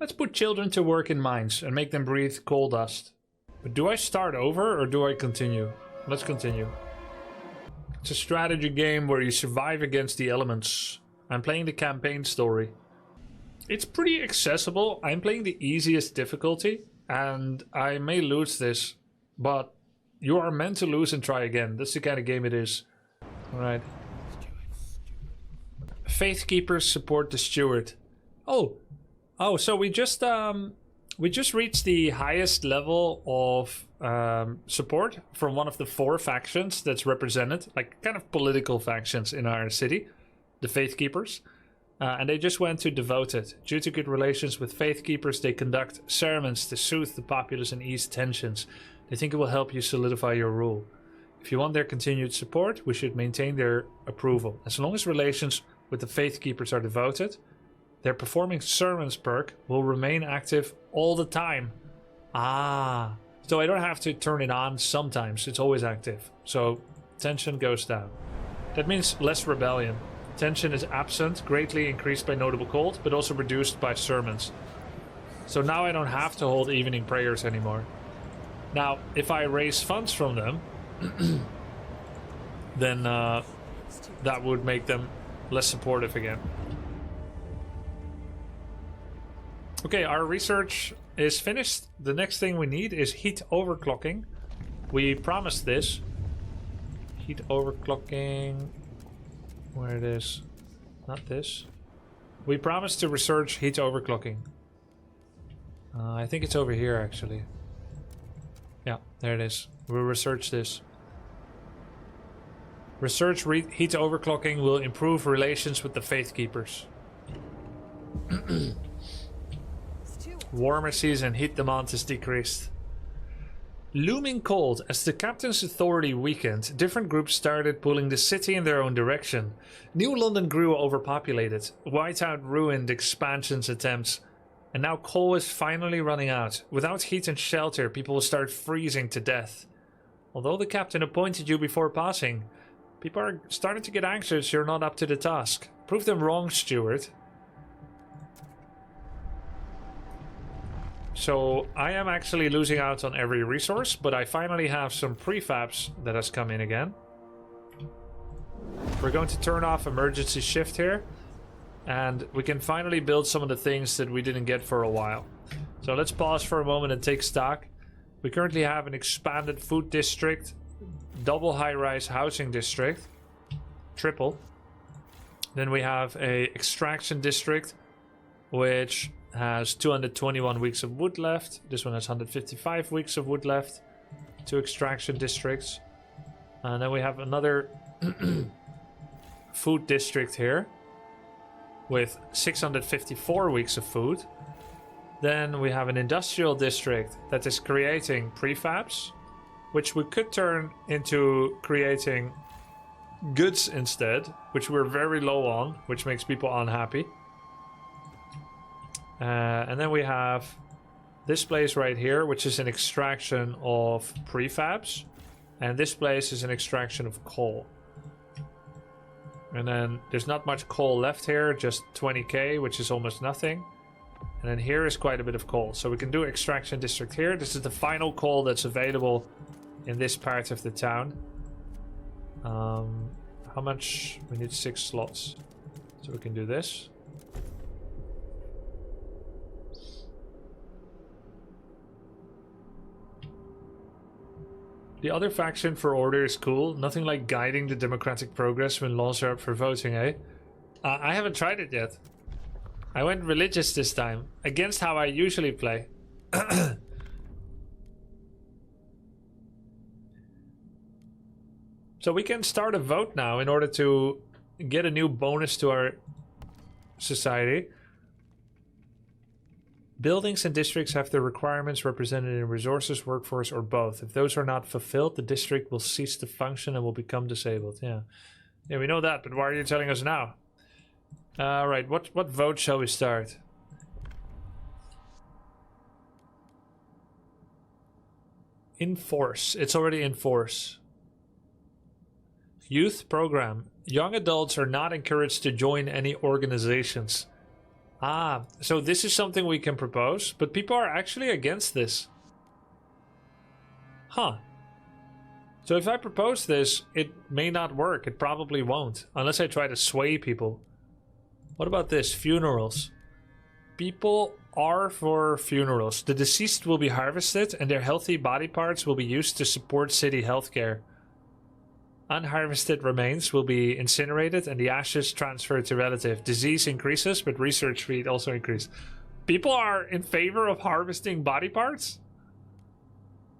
Let's put children to work in mines and make them breathe coal dust. But do I start over or do I continue? Let's continue. It's a strategy game where you survive against the elements. I'm playing the campaign story. It's pretty accessible. I'm playing the easiest difficulty and I may lose this, but you are meant to lose and try again. That's the kind of game it is. Alright. Faith Keepers support the Steward. Oh, so we just reached the highest level of support from one of the 4 factions that's represented, like kind of political factions in our city, the Faith Keepers. And they just went to Devoted. Due to good relations with Faith Keepers, they conduct ceremonies to soothe the populace and ease tensions. They think it will help you solidify your rule. If you want their continued support, we should maintain their approval. As long as relations with the Faith Keepers are devoted, their performing sermons perk will remain active all the time. Ah, so I don't have to turn it on sometimes. It's always active. So tension goes down. That means less rebellion. Tension is absent, greatly increased by notable cold, but also reduced by sermons. So now I don't have to hold evening prayers anymore. Now, if I raise funds from them, then that would make them less supportive again. Okay, our research is finished. The next thing we need is heat overclocking. We promised this. Heat overclocking. Where it is. Not this. We promised to research heat overclocking. I think it's over here actually. Yeah, there it is. We'll research this. Research heat overclocking will improve relations with the Faith Keepers. Warmer season, heat demand is decreased. Looming cold. As the captain's authority weakened, different groups started pulling the city in their own direction. New London grew overpopulated. Whiteout ruined expansion's attempts. And now coal is finally running out. Without heat and shelter, people will start freezing to death. Although the captain appointed you before passing, people are starting to get anxious you're not up to the task. Prove them wrong, Steward. So I am actually losing out on every resource, but I finally have some prefabs that has come in again. We're going to turn off emergency shift here, and we can finally build some of the things that we didn't get for a while. So let's pause for a moment and take stock. We currently have an expanded food district, double high-rise housing district, triple. Then we have a extraction district, which has 221 weeks of wood left. This one has 155 weeks of wood left. 2 extraction districts. And then we have another food district here with 654 weeks of food. Then we have an industrial district that is creating prefabs, which we could turn into creating goods instead, which we're very low on, which makes people unhappy. And then we have this place right here, which is an extraction of prefabs. And this place is an extraction of coal. And then there's not much coal left here, just 20k, which is almost nothing. And then here is quite a bit of coal. So we can do extraction district here. This is the final coal that's available in this part of the town. How much? We need 6 slots. So we can do this. The other faction for order is cool. Nothing like guiding the democratic progress when laws are up for voting, eh? I haven't tried it yet. I went religious this time, against how I usually play. So we can start a vote now in order to get a new bonus to our society. Buildings and districts have their requirements represented in resources, workforce, or both. If those are not fulfilled, the district will cease to function and will become disabled. Yeah, we know that, but why are you telling us now? Right, what vote shall we start? In force. It's already in force. Youth program. Young adults are not encouraged to join any organizations. Ah, so this is something we can propose, but people are actually against this. Huh. So if I propose this, it may not work. It probably won't, unless I try to sway people. What about this? Funerals. People are for funerals. The deceased will be harvested and their healthy body parts will be used to support city healthcare. Unharvested remains will be incinerated and the ashes transferred to relative. Disease increases, but research speed also increases. People are in favor of harvesting body parts?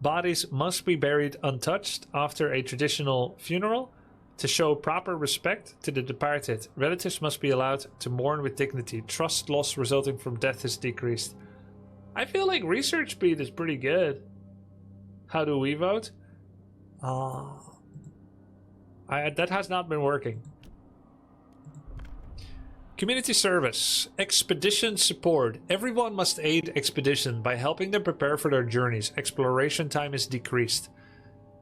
Bodies must be buried untouched after a traditional funeral to show proper respect to the departed. Relatives must be allowed to mourn with dignity. Trust loss resulting from death is decreased. I feel like research speed is pretty good. How do we vote? That has not been working. Community service. Expedition support. Everyone must aid expedition by helping them prepare for their journeys. Exploration time is decreased.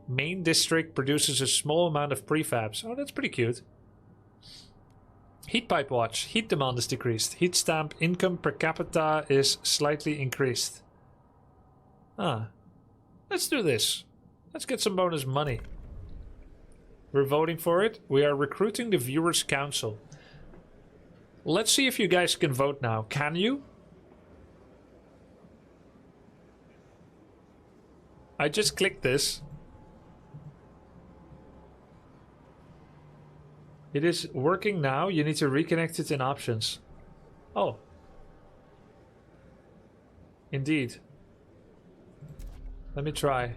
Main district produces a small amount of prefabs. Oh, that's pretty cute. Heat pipe watch. Heat demand is decreased. Heat stamp income per capita is slightly increased. Ah. Let's do this. Let's get some bonus money. We're voting for it. We are recruiting the Viewers Council. Let's see if you guys can vote now. Can you? I just clicked this. It is working now. You need to reconnect it in options. Oh. Indeed. Let me try.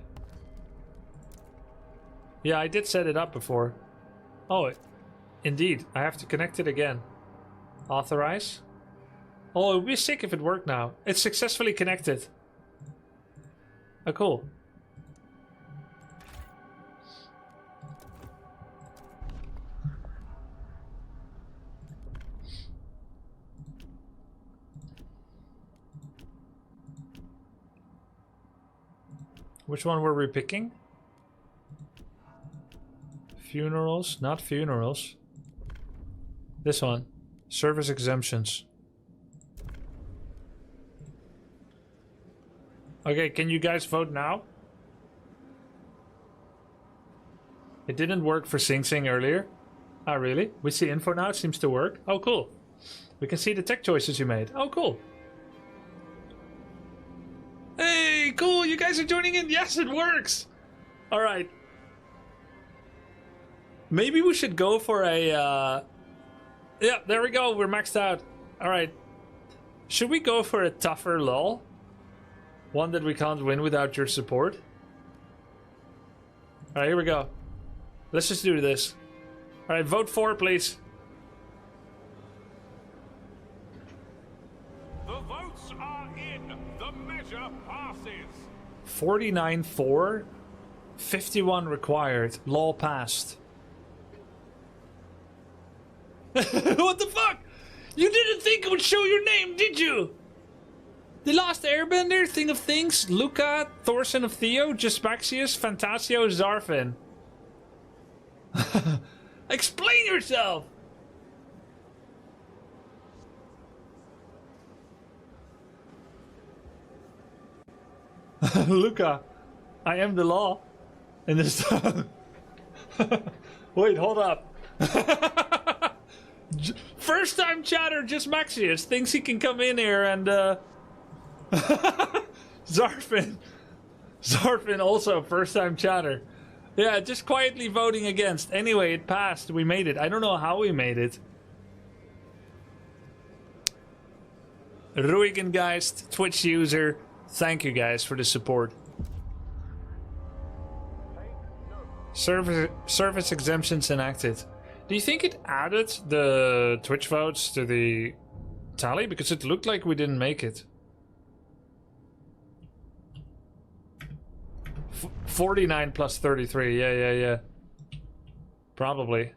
Yeah, I did set it up before. Oh, indeed. I have to connect it again. Authorize. Oh, it would be sick if it worked now. It's successfully connected. Oh, cool. Which one were we picking? Funerals, not funerals. This one. Service exemptions. Okay, can you guys vote now? It didn't work for Sing Sing earlier. Ah, really? We see info now, it seems to work. Oh, cool. We can see the tech choices you made. Oh, cool. Hey, cool, you guys are joining in. Yes, it works. All right. Maybe we should go for a, yeah, there we go. We're maxed out. All right. Should we go for a tougher lull? One that we can't win without your support? All right, here we go. Let's just do this. All right, vote for, please. The votes are in. The measure passes. 49-4. 51 required. Law passed. What the fuck? You didn't think it would show your name, did you? The Last Airbender, Thing of Things, Luca, Thorson of Theo, Jaspaxius, Fantasio, Zarfin. Explain yourself! Luca, I am the law. In this town. Wait, hold up. First time chatter, just Maxius thinks he can come in here and Zarfin also first time chatter. Yeah, just quietly voting against. Anyway, it passed. We made it. I don't know how we made it. Ruigengeist, Twitch user, thank you guys for the support. Service exemptions enacted. Do you think it added the Twitch votes to the tally? Because it looked like we didn't make it. 49 plus 33. Yeah. Probably.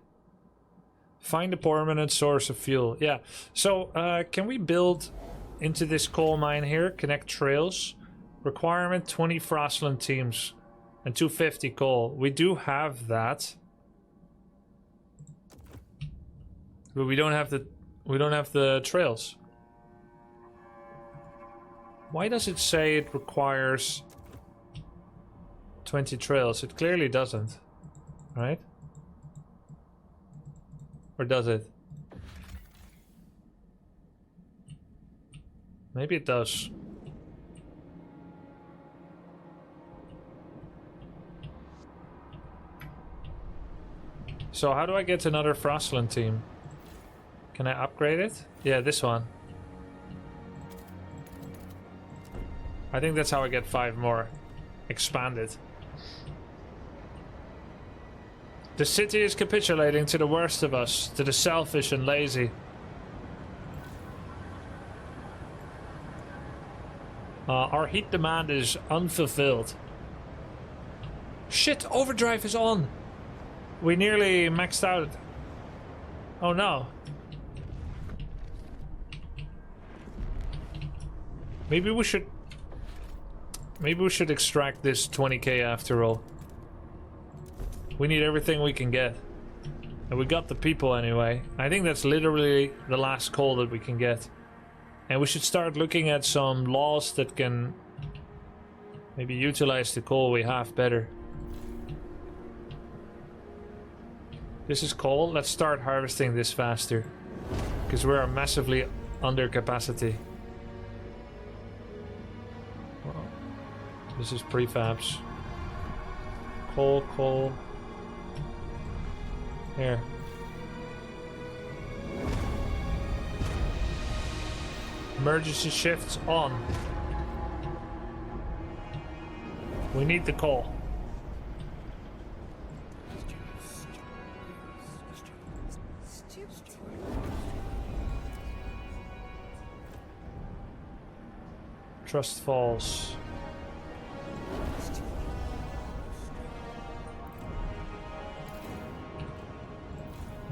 Find a permanent source of fuel. Yeah. So, can we build into this coal mine here? Connect trails. Requirement 20 Frostland teams. And 250 coal. We do have that. But we don't have the trails. Why does it say it requires 20 trails? It clearly doesn't, right? Or does it? Maybe it does. So how do I get another Frostland team? Can I upgrade it? Yeah, this one. I think that's how I get 5 more. Expanded. The city is capitulating to the worst of us, to the selfish and lazy. Our heat demand is unfulfilled. Shit, overdrive is on! We nearly maxed out. Oh no. Maybe we should extract this 20k after all. We need everything we can get. And we got the people anyway. I think that's literally the last coal that we can get. And we should start looking at some laws that can maybe utilize the coal we have better. This is coal. Let's start harvesting this faster. Because we're massively under capacity. This is prefabs. Coal. Here. Emergency shifts on. We need the coal. Trust falls.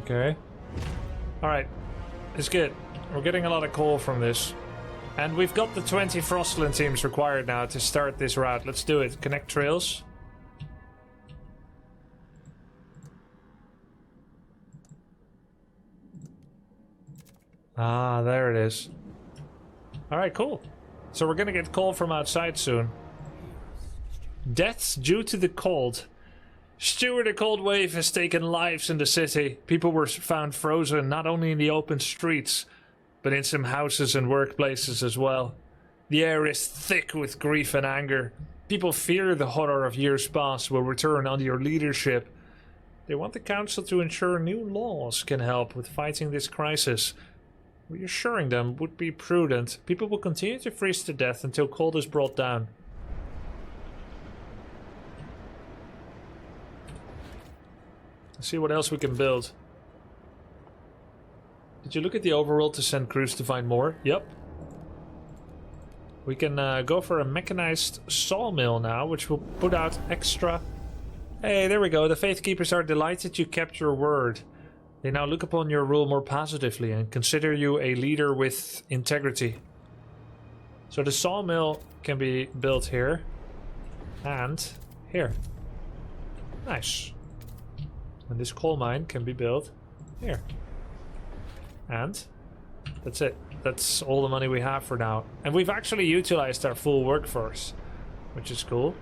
Okay. Alright. It's good. We're getting a lot of coal from this. And we've got the 20 Frostland teams required now to start this route. Let's do it. Connect trails. Ah, there it is. Alright, cool. So we're gonna get coal from outside soon. Deaths due to the cold. Stewart, a cold wave has taken lives in the city. People were found frozen not only in the open streets, but in some houses and workplaces as well. The air is thick with grief and anger. People fear the horror of years past will return under your leadership. They want the council to ensure new laws can help with fighting this crisis. Reassuring them would be prudent. People will continue to freeze to death until cold is brought down. Let's see what else we can build. Did you look at the overworld to send crews to find more? Yep. We can go for a mechanized sawmill now, which will put out extra... Hey, there we go. The Faithkeepers are delighted you kept your word. They now look upon your rule more positively and consider you a leader with integrity. So the sawmill can be built here. And here. Nice. And this coal mine can be built here. And that's it. That's all the money we have for now. And we've actually utilized our full workforce, which is cool.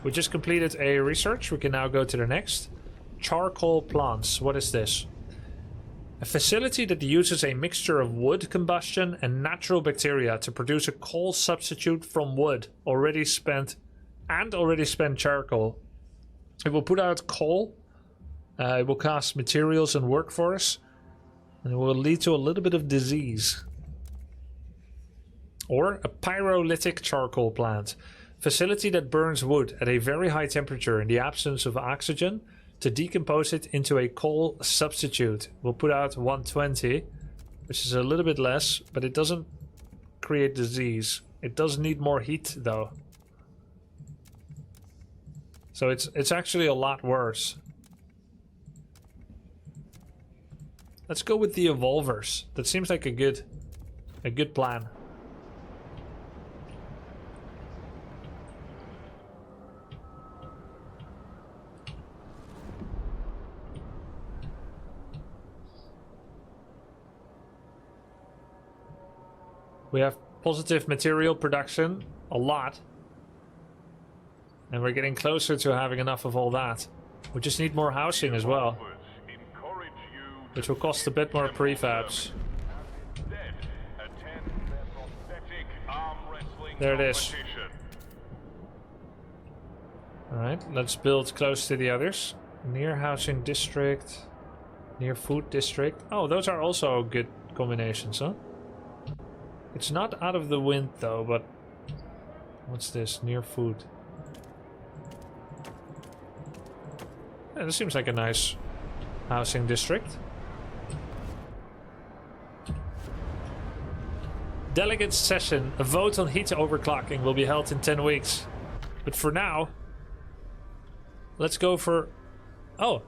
We just completed a research. We can now go to the next. Charcoal plants. What is this? A facility that uses a mixture of wood combustion and natural bacteria to produce a coal substitute from wood already spent charcoal. It will put out coal. It will cost materials and workforce. And it will lead to a little bit of disease. Or a pyrolytic charcoal plant. Facility that burns wood at a very high temperature in the absence of oxygen to decompose it into a coal substitute. We'll put out 120, which is a little bit less, but it doesn't create disease. It does need more heat though. So it's actually a lot worse. Let's go with the evolvers. That seems like a good plan. We have positive material production. A lot. And we're getting closer to having enough of all that. We just need more housing as well. Which will cost a bit more prefabs. There it is. Alright, let's build close to the others. Near housing district. Near food district. Oh, those are also good combinations, huh? It's not out of the wind though, but... What's this? Near food. Yeah, this seems like a nice housing district. Delegate session. A vote on heat overclocking will be held in 10 weeks. But for now... Let's go for... Oh.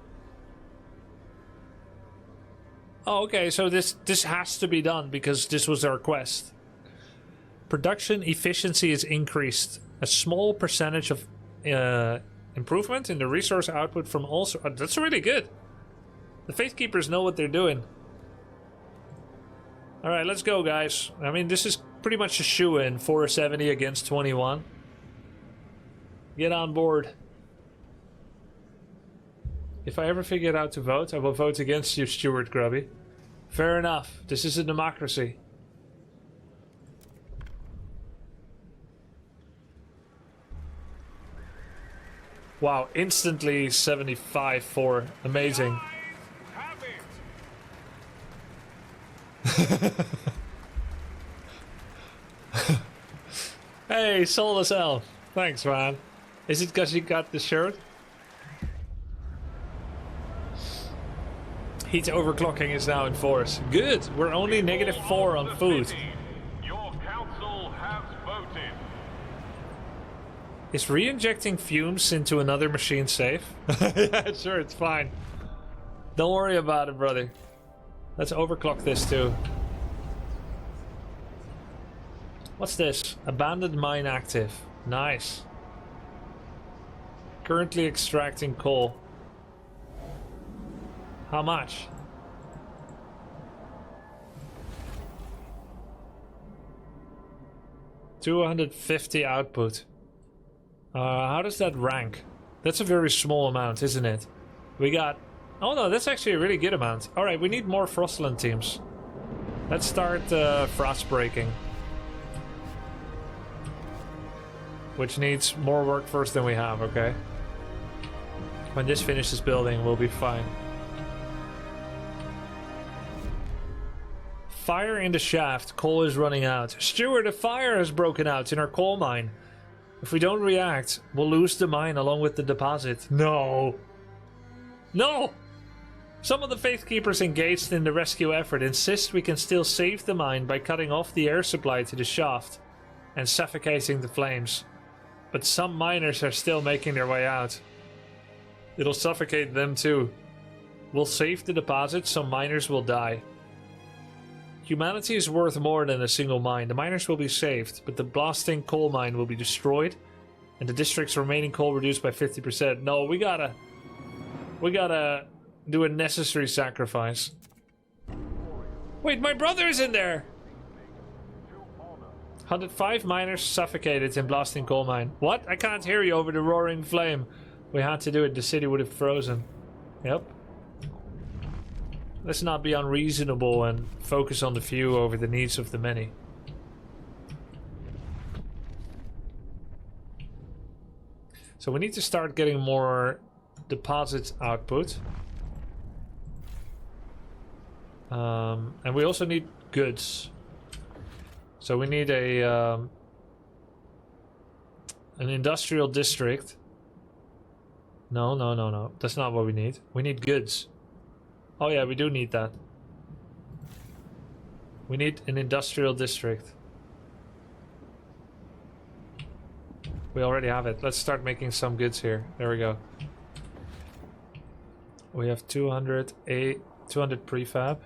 Oh, okay, so this has to be done because this was our quest. Production efficiency is increased. A small percentage of improvement in the resource output from all... that's really good. The Faithkeepers know what they're doing. Alright, let's go, guys. I mean, this is pretty much a shoo-in. 470 against 21. Get on board. If I ever figure out to vote, I will vote against you, Stuart Grubby. Fair enough. This is a democracy. Wow, instantly 75 for amazing. Hey, Soulless Elf. Thanks, man. Is it because you got the shirt? Heat overclocking is now in force. Good. We're only -4 on food. Your council has voted. Is re-injecting fumes into another machine safe? Yeah, sure, it's fine. Don't worry about it, brother. Let's overclock this too. What's this? Abandoned mine active. Nice. Currently extracting coal. How much? $250 output. How does that rank? That's a very small amount, isn't it? We got... Oh no, that's actually a really good amount. Alright, we need more Frostland teams. Let's start frost breaking. Which needs more work first than we have, okay? When this finishes building, we'll be fine. Fire in the shaft. Coal is running out. Steward, a fire has broken out in our coal mine. If we don't react, we'll lose the mine along with the deposit. No! No! Some of the Faithkeepers engaged in the rescue effort insist we can still save the mine by cutting off the air supply to the shaft and suffocating the flames. But some miners are still making their way out. It'll suffocate them too. We'll save the deposit, some miners will die. Humanity is worth more than a single mine. The miners will be saved, but the blasting coal mine will be destroyed, and the district's remaining coal reduced by 50%. No, we gotta do a necessary sacrifice. Wait, my brother is in there! 105 miners suffocated in blasting coal mine. What? I can't hear you over the roaring flame. We had to do it, the city would have frozen. Yep. Let's not be unreasonable and focus on the few over the needs of the many. So we need to start getting more deposit output. And we also need goods. So we need a an industrial district. No. That's not what we need. We need goods. Oh yeah, we do need that. We need an industrial district. We already have it. Let's start making some goods here. There we go. We have 200 prefab.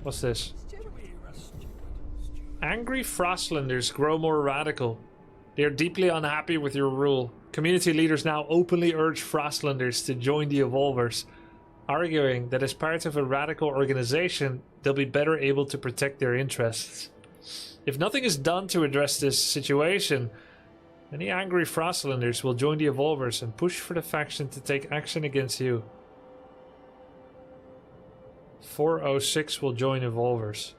What's this? Angry Frostlanders grow more radical. They are deeply unhappy with your rule. Community leaders now openly urge Frostlanders to join the Evolvers, arguing that as part of a radical organization, they'll be better able to protect their interests. If nothing is done to address this situation, any angry Frostlanders will join the Evolvers and push for the faction to take action against you. 406 will join Evolvers.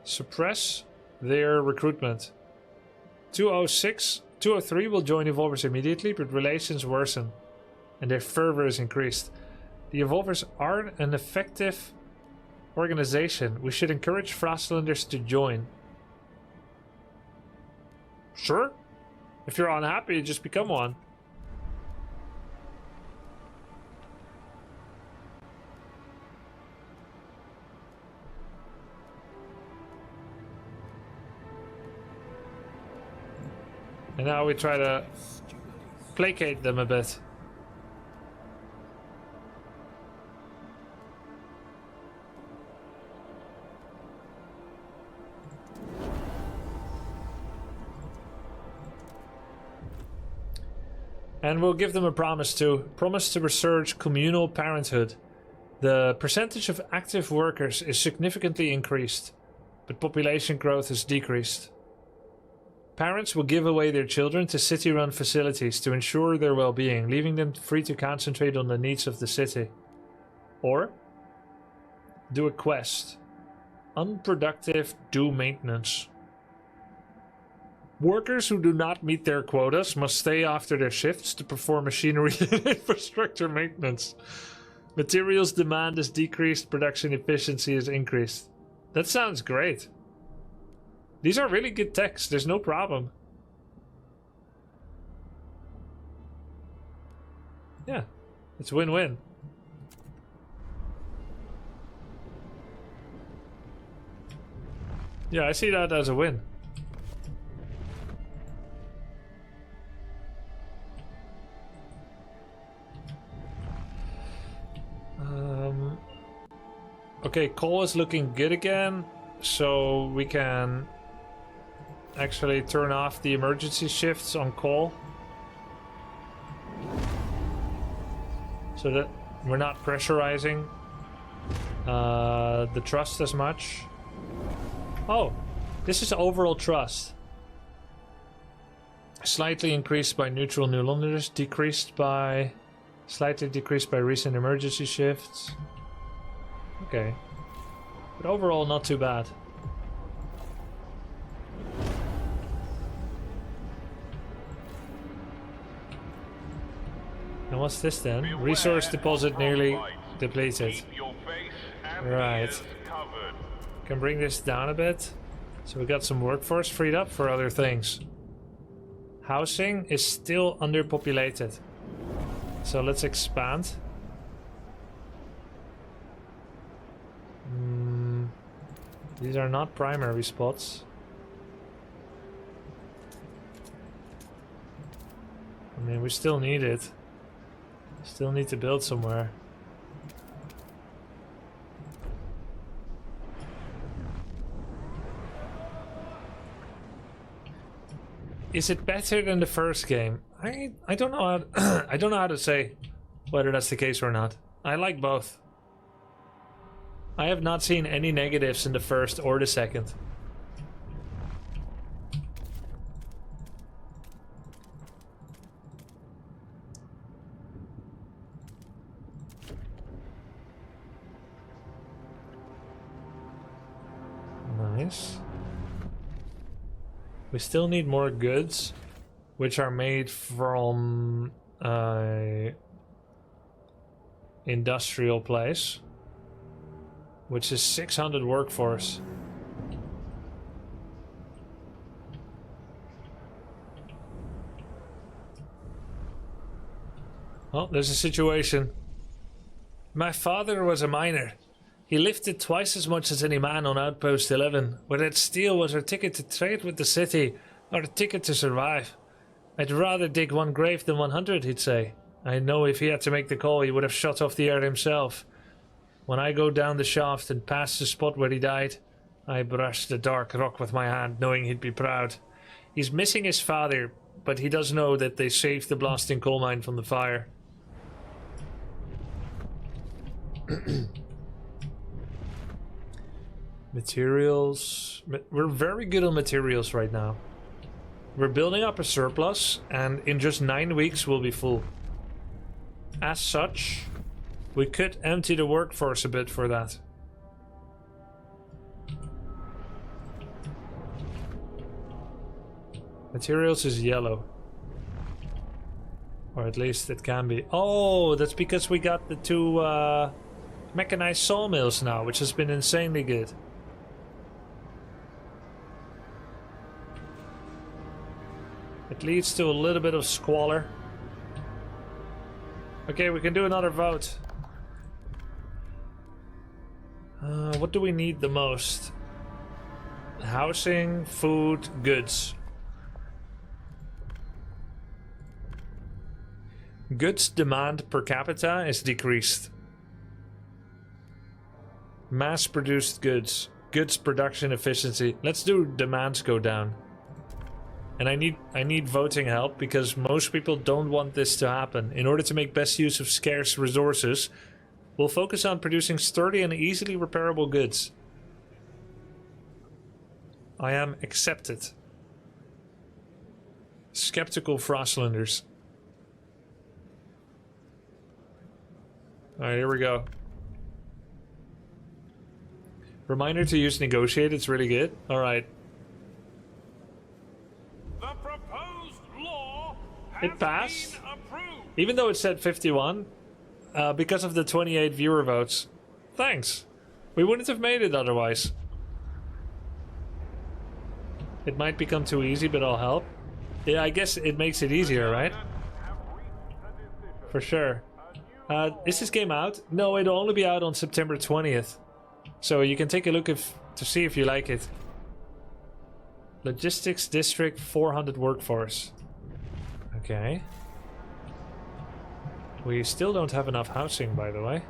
Suppress their recruitment. 203 will join Evolvers immediately, but relations worsen and their fervor is increased. The Evolvers are an effective organization. We should encourage Frostlanders to join. Sure. If you're unhappy, just become one. And now we try to placate them a bit. And we'll give them a promise to research communal parenthood. The percentage of active workers is significantly increased, but population growth has decreased. Parents will give away their children to city-run facilities to ensure their well-being, leaving them free to concentrate on the needs of the city. Or do a quest. Unproductive, do maintenance. Workers who do not meet their quotas must stay after their shifts to perform machinery and infrastructure maintenance. Materials demand is decreased, production efficiency is increased. That sounds great. These are really good techs, there's no problem. Yeah, it's win-win. Yeah, I see that as a win. Okay, coal is looking good again, so we can actually turn off the emergency shifts on coal. So that we're not pressurizing the trust as much. Oh, this is overall trust. Slightly increased by neutral New Londoners, slightly decreased by recent emergency shifts. Okay. But overall, not too bad. And what's this then? Resource deposit nearly depleted. Right. Can bring this down a bit. So we got some workforce freed up for other things. Housing is still underpopulated. So let's expand. These are not primary spots. I mean, we still need it. Still need to build somewhere. Is it better than the first game? I don't know how I don't know how to say whether that's the case or not. I like both. I have not seen any negatives in the first or the second. Nice. We still need more goods, which are made from industrial place, which is 600 workforce. Oh, there's a situation. My father was a miner. He lifted twice as much as any man on Outpost 11, where that steel was our ticket to trade with the city, or a ticket to survive. I'd rather dig one grave than 100, he'd say. I know if he had to make the call, he would have shot off the air himself. When I go down the shaft and past the spot where he died, I brush the dark rock with my hand, knowing he'd be proud. He's missing his father, but he does know that they saved the blasting coal mine from the fire. Materials. We're very good on materials right now. We're building up a surplus, and in just 9 weeks we'll be full. As such, we could empty the workforce a bit for that. Materials is yellow. Or at least it can be. Oh, that's because we got the 2 mechanized sawmills now, which has been insanely good. It leads to a little bit of squalor. Okay, we can do another vote. What do we need the most? Housing, food, goods. Goods demand per capita is decreased. Mass-produced goods. Goods production efficiency. Let's do demands go down. And I need voting help because most people don't want this to happen. In order to make best use of scarce resources, we'll focus on producing sturdy and easily repairable goods. I am accepted. Skeptical Frostlanders. Alright, here we go. Reminder to use negotiate, it's really good. Alright. The proposed law It has passed. been approved. Even though it said 51, because of the 28 viewer votes. Thanks. We wouldn't have made it otherwise. It might become too easy, but I'll help. Yeah, I guess it makes it easier, right? For sure. Is this game out? No, it'll only be out on September 20th. So you can take a look to see if you like it. Logistics District 400 workforce. Okay. We still don't have enough housing, by the way.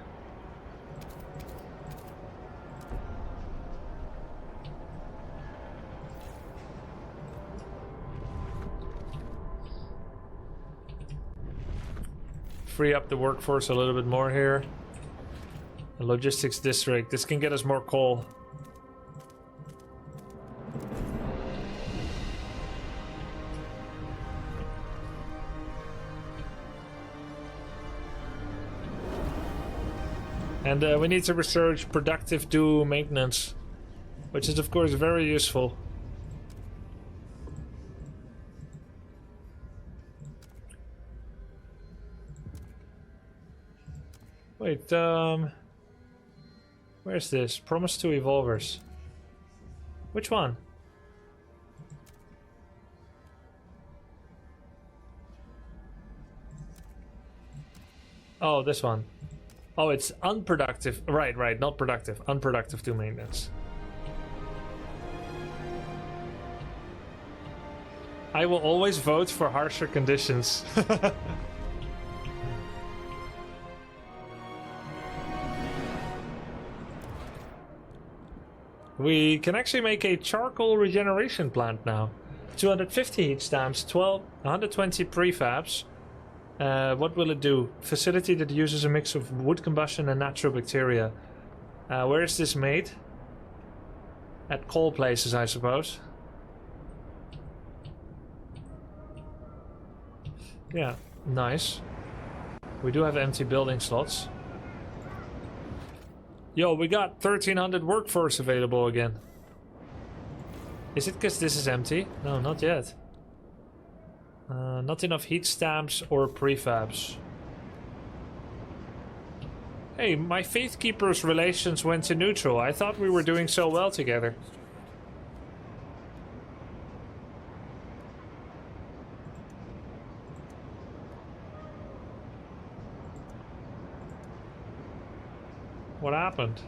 Free up the workforce a little bit more here. The logistics district. This can get us more coal. And we need to research productive do maintenance, which is of course very useful. Wait, where's this? Promise to evolvers. Which one? Oh, this one. Oh, it's unproductive. Right, not productive. Unproductive to maintenance. I will always vote for harsher conditions. We can actually make a charcoal regeneration plant now. 250 heat stamps, 120 prefabs. What will it do? Facility that uses a mix of wood combustion and natural bacteria. Where is this made? At coal places, I suppose. Yeah, nice. We do have empty building slots. Yo, we got 1300 workforce available again. Is it because this is empty? No, not yet. Not enough heat stamps or prefabs. Hey, my Faithkeeper's relations went to neutral. I thought we were doing so well together. What happened?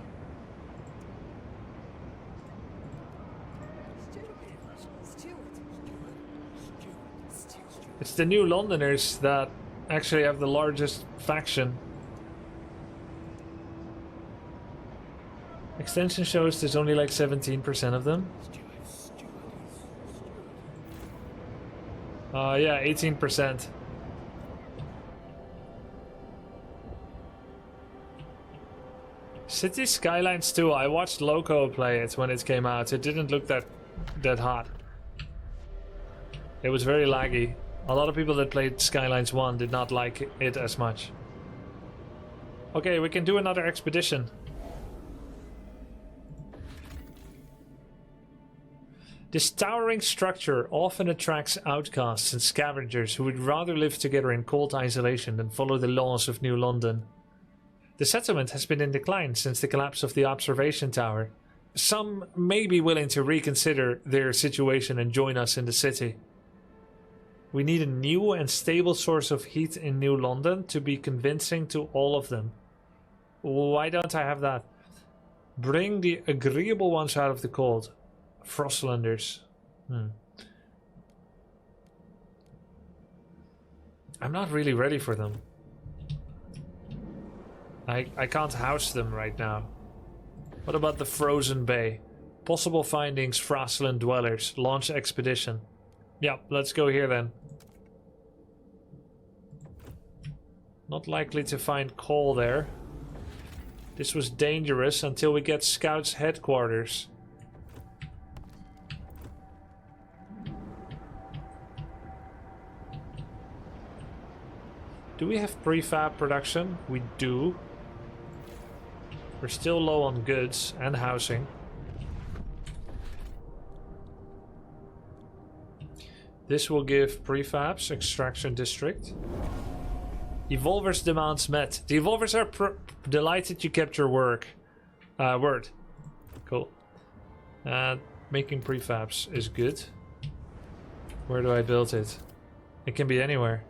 It's the New Londoners that actually have the largest faction. Extension shows there's only like 17% of them. Yeah, 18%. City Skylines 2, I watched Loco play it when it came out. It didn't look that hot. It was very laggy. A lot of people that played Skylines 1 did not like it as much. Okay, we can do another expedition. This towering structure often attracts outcasts and scavengers who would rather live together in cold isolation than follow the laws of New London. The settlement has been in decline since the collapse of the observation tower. Some may be willing to reconsider their situation and join us in the city. We need a new and stable source of heat in New London to be convincing to all of them. Why don't I have that? Bring the agreeable ones out of the cold. Frostlanders. I'm not really ready for them. I can't house them right now. What about the Frozen Bay? Possible findings, Frostland dwellers. Launch expedition. Yeah, let's go here then. Not likely to find coal there. This was dangerous until we get Scouts headquarters. Do we have prefab production? We do. We're still low on goods and housing. This will give prefabs, extraction district. Evolvers demands met. The Evolvers are delighted you kept your word. Cool. Making prefabs is good. Where do I build it? It can be anywhere.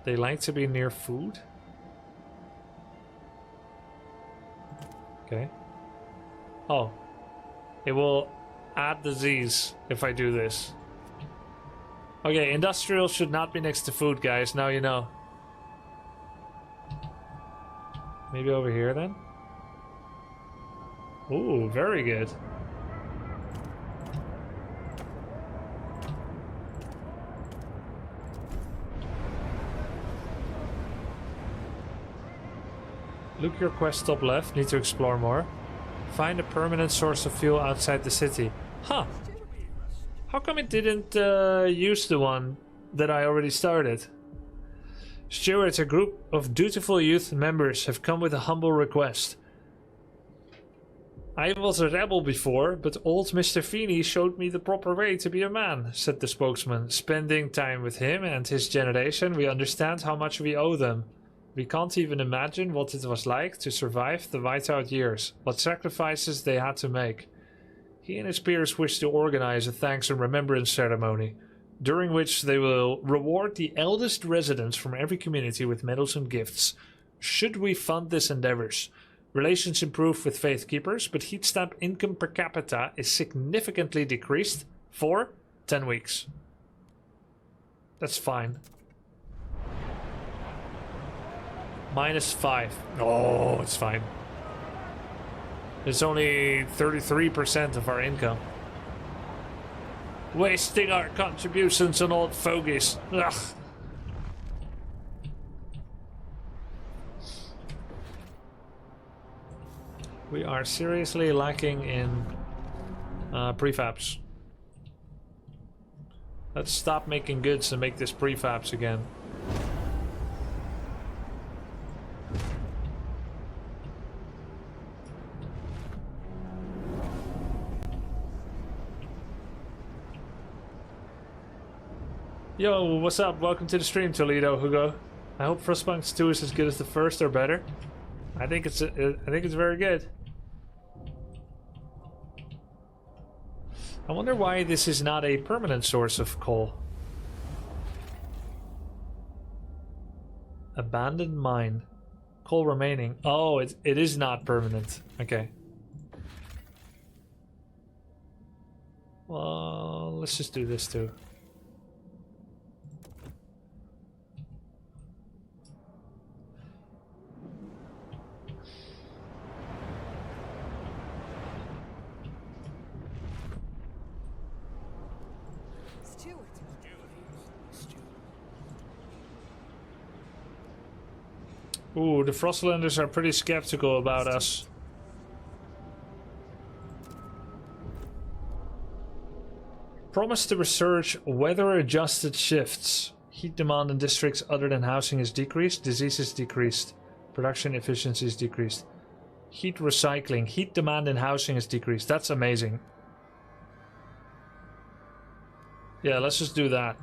They like to be near food. Okay. Oh. It will add disease if I do this. Okay, industrial should not be next to food, guys. Now you know. Maybe over here then? Ooh, very good. Look your quest top left. Need to explore more. Find a permanent source of fuel outside the city. Huh. How come it didn't use the one that I already started? Stuart, a group of dutiful youth members have come with a humble request. I was a rebel before, but old Mr. Feeney showed me the proper way to be a man, said the spokesman. Spending time with him and his generation, we understand how much we owe them. We can't even imagine what it was like to survive the whiteout years, what sacrifices they had to make. He and his peers wish to organize a thanks and remembrance ceremony, during which they will reward the eldest residents from every community with medals and gifts. Should we fund this endeavors? Relations improve with faith keepers, but heat stamp income per capita is significantly decreased for 10 weeks. That's fine. -5. Oh, it's fine. It's only 33% of our income. Wasting our contributions on old fogies. Ugh. We are seriously lacking in prefabs. Let's stop making goods and make this prefabs again. Yo, what's up? Welcome to the stream, Toledo, Hugo. I hope FrostPunk 2 is as good as the first or better. I think it's very good. I wonder why this is not a permanent source of coal. Abandoned mine. Coal remaining. Oh, it is not permanent. Okay. Well, let's just do this too. Ooh, the Frostlanders are pretty skeptical about us. Promise to research weather-adjusted shifts. Heat demand in districts other than housing is decreased. Disease is decreased. Production efficiency is decreased. Heat recycling. Heat demand in housing is decreased. That's amazing. Yeah, let's just do that.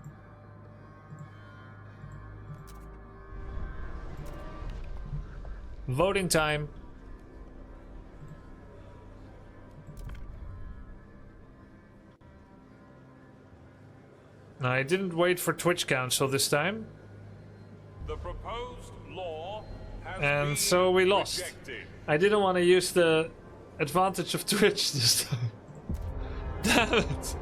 Voting time. I didn't wait for Twitch Council this time. The proposed law has And been so we lost. rejected. I didn't want to use the advantage of Twitch this time. Damn it.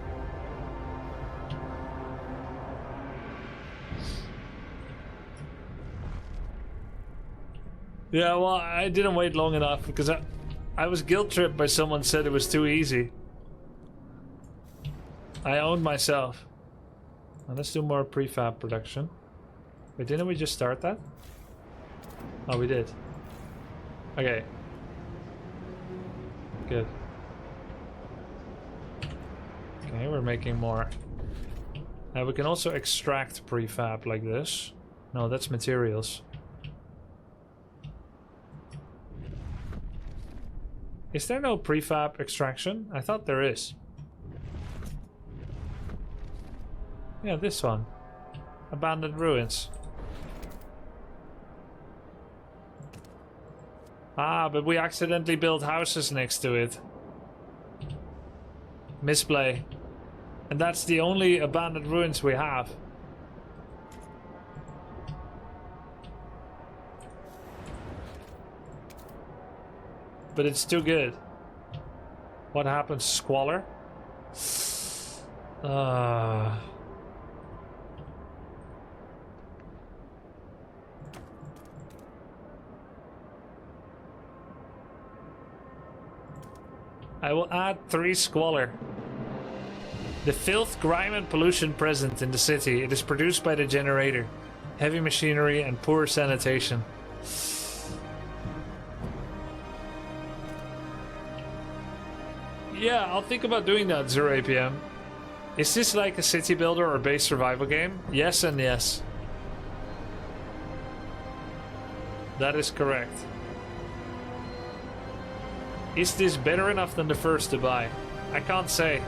Yeah, well, I didn't wait long enough because I was guilt tripped by someone said it was too easy. I owned myself. Now let's do more prefab production. Wait, didn't we just start that? Oh, we did. Okay. Good. Okay, we're making more. Now we can also extract prefab like this. No, that's materials. Is there no prefab extraction? I thought there is. Yeah, this one. Abandoned ruins. Ah, but we accidentally built houses next to it. Misplay. And that's the only abandoned ruins we have. But it's too good. What happens? Squalor? I will add 3 squalor. The filth, grime and pollution present in the city. It is produced by the generator. Heavy machinery and poor sanitation. Yeah, I'll think about doing that, 0 APM. Is this like a city builder or base survival game? Yes and yes. That is correct. Is this better enough than the first to buy? I can't say.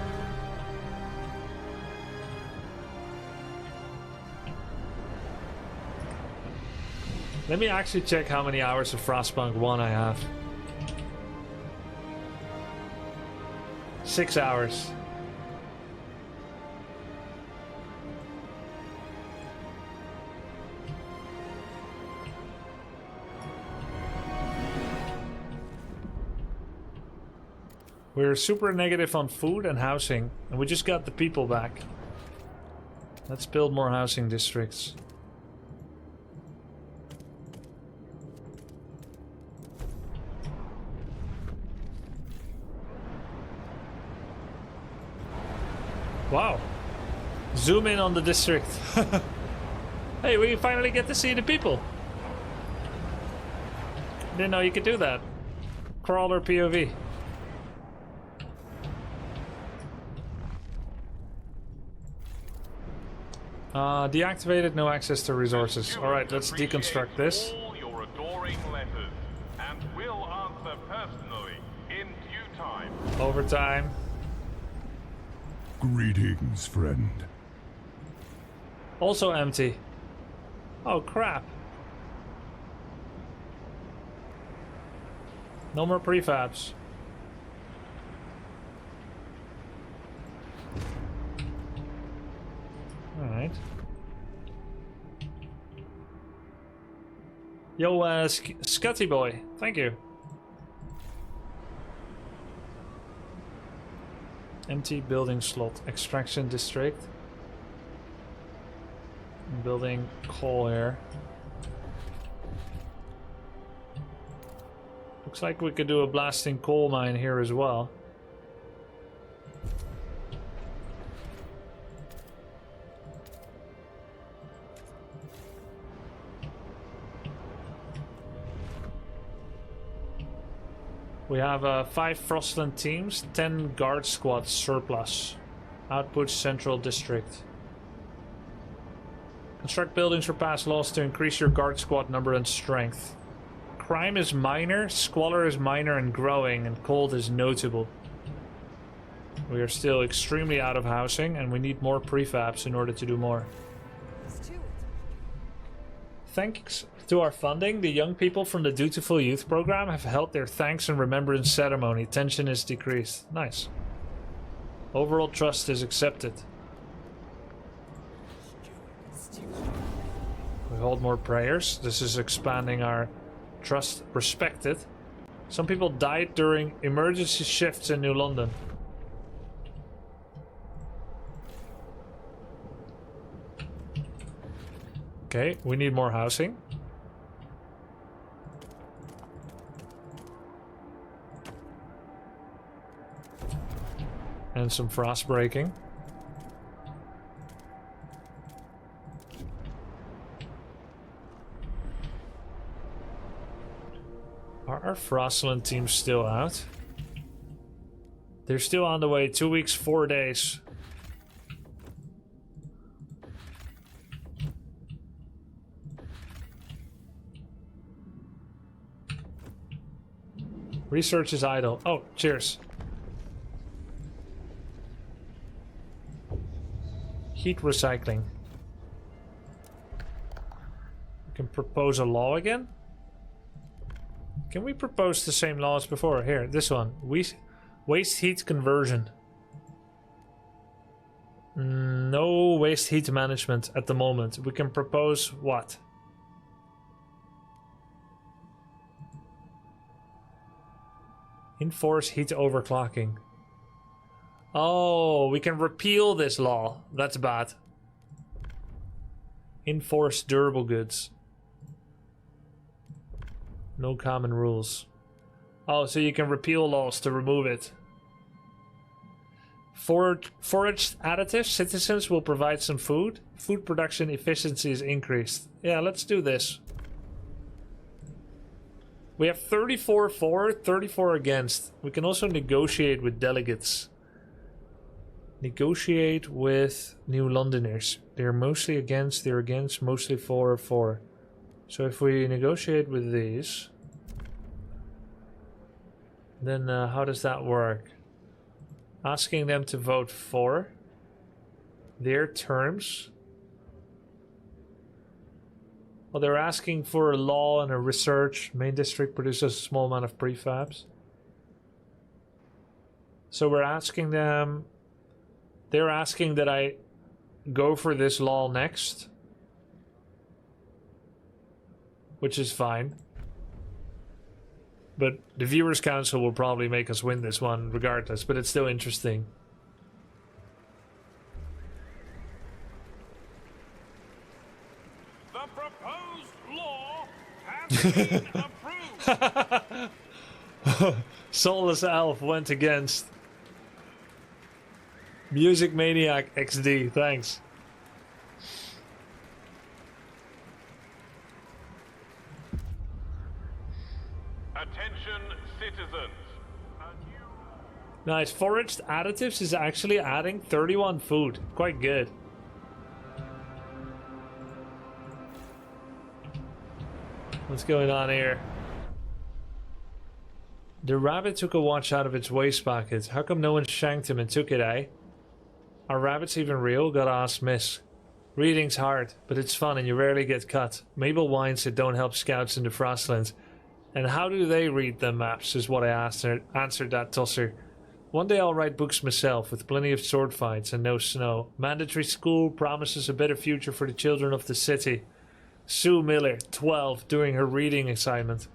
Let me actually check how many hours of FrostPunk 1 I have. 6 hours. We're super negative on food and housing, and we just got the people back. Let's build more housing districts. Wow. Zoom in on the district. Hey, we finally get to see the people. Didn't know you could do that. Crawler POV. Deactivated, no access to resources. Alright, let's deconstruct this. All your adoring letters, and will answer personally in due time. Overtime. Greetings, friend. Also empty. Oh crap. No more prefabs. Alright. Yo, Scutty boy, thank you. Empty building slot, extraction district. Building coal here. Looks like we could do a blasting coal mine here as well. We have 5 Frostland teams, 10 guard squads surplus. Output Central District. Construct buildings or pass laws to increase your guard squad number and strength. Crime is minor, squalor is minor and growing, and cold is notable. We are still extremely out of housing, and we need more prefabs in order to do more. Thanks to our funding, the young people from the Dutiful Youth program have held their thanks and remembrance ceremony. Tension is decreased. Nice. Overall trust is accepted. We hold more prayers. This is expanding our trust respected. Some people died during emergency shifts in New London. Okay, we need more housing. And some frost breaking. Are our Frostland teams still out? They're still on the way. 2 weeks, 4 days. Research is idle. Oh, cheers. Heat recycling. We can propose a law again. Can we propose the same law as before? Here, this one. Waste heat conversion. No waste heat management at the moment. We can propose what? Enforce heat overclocking. Oh, we can repeal this law. That's bad. Enforce durable goods. No common rules. Oh, so you can repeal laws to remove it. Foraged additives. Citizens will provide some food. Food production efficiency is increased. Yeah, let's do this. We have 34 for, 34 against. We can also negotiate with delegates. Negotiate with New Londoners. They're mostly against, they're against, mostly for. So if we negotiate with these, then how does that work? Asking them to vote for their terms. Well, they're asking for a law and a research. Main district produces a small amount of prefabs. So we're asking them... They're asking that I go for this law next. Which is fine. But the Viewers' Council will probably make us win this one regardless, but it's still interesting. The proposed law has been approved. Soulless Elf went against. Music Maniac XD, thanks. Attention, citizens. Nice. Foraged additives is actually adding 31 food. Quite good. What's going on here? The rabbit took a watch out of its waist pocket. How come no one shanked him and took it, eh? Are rabbits even real? Gotta ask Miss. Reading's hard, but it's fun and you rarely get cut. Mabel whines it don't help scouts in the Frostlands. And how do they read the maps is what I answered that tosser. One day I'll write books myself with plenty of sword fights and no snow. Mandatory school promises a better future for the children of the city. Sue Miller, 12, doing her reading assignment.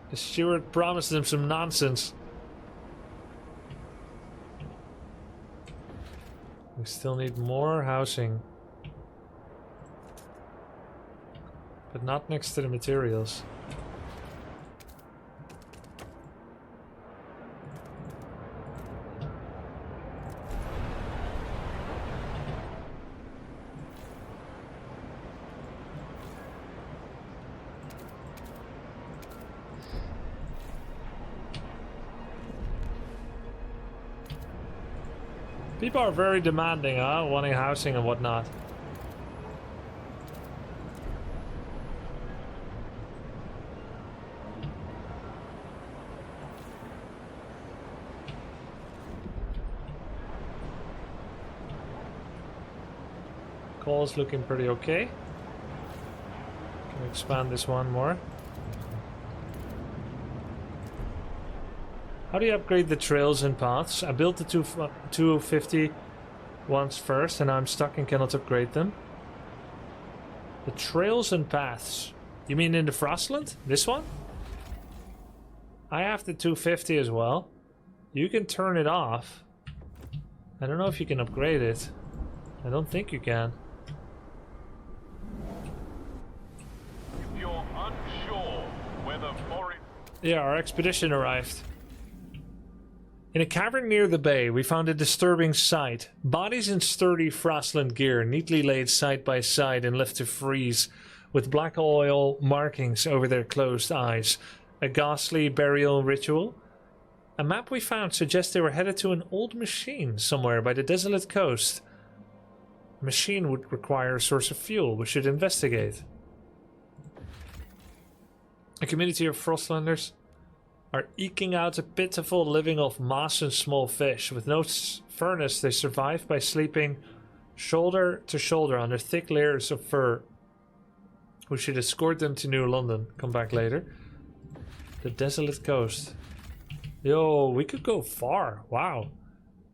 The steward promised them some nonsense. We still need more housing. But not next to the materials. People are very demanding, huh? Wanting housing and whatnot. Coal's looking pretty okay. Can we expand this one more? How do you upgrade the trails and paths? I built the 250 ones first and I'm stuck and cannot upgrade them. The trails and paths. You mean in the Frostland? This one? I have the 250 as well. You can turn it off. I don't know if you can upgrade it. I don't think you can. If you're unsure whether forest... Yeah, our expedition arrived. In a cavern near the bay, we found a disturbing sight. Bodies in sturdy Frostland gear, neatly laid side by side and left to freeze, with black oil markings over their closed eyes. A ghastly burial ritual. A map we found suggests they were headed to an old machine somewhere by the desolate coast. A machine would require a source of fuel. We should investigate. A community of Frostlanders are eking out a pitiful living of moss and small fish. With no furnace, they survive by sleeping shoulder to shoulder under thick layers of fur. We should escort them to New London. Come back later. The desolate coast. Yo, we could go far. Wow.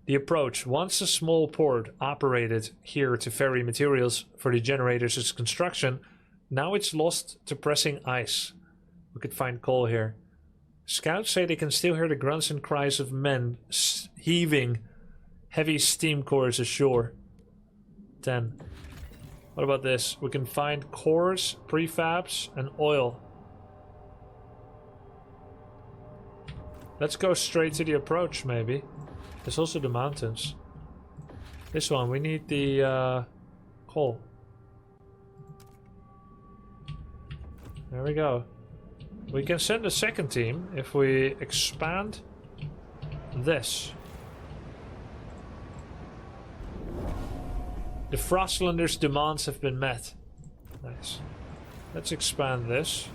The approach. Once a small port operated here to ferry materials for the generators' construction, now it's lost to pressing ice. We could find coal here. Scouts say they can still hear the grunts and cries of men heaving heavy steam cores ashore. 10. What about this? We can find cores, prefabs, and oil. Let's go straight to the approach, maybe. There's also the mountains. This one, we need the coal. There we go. We can send a second team if we expand this. The Frostlanders' demands have been met. Nice. Let's expand this.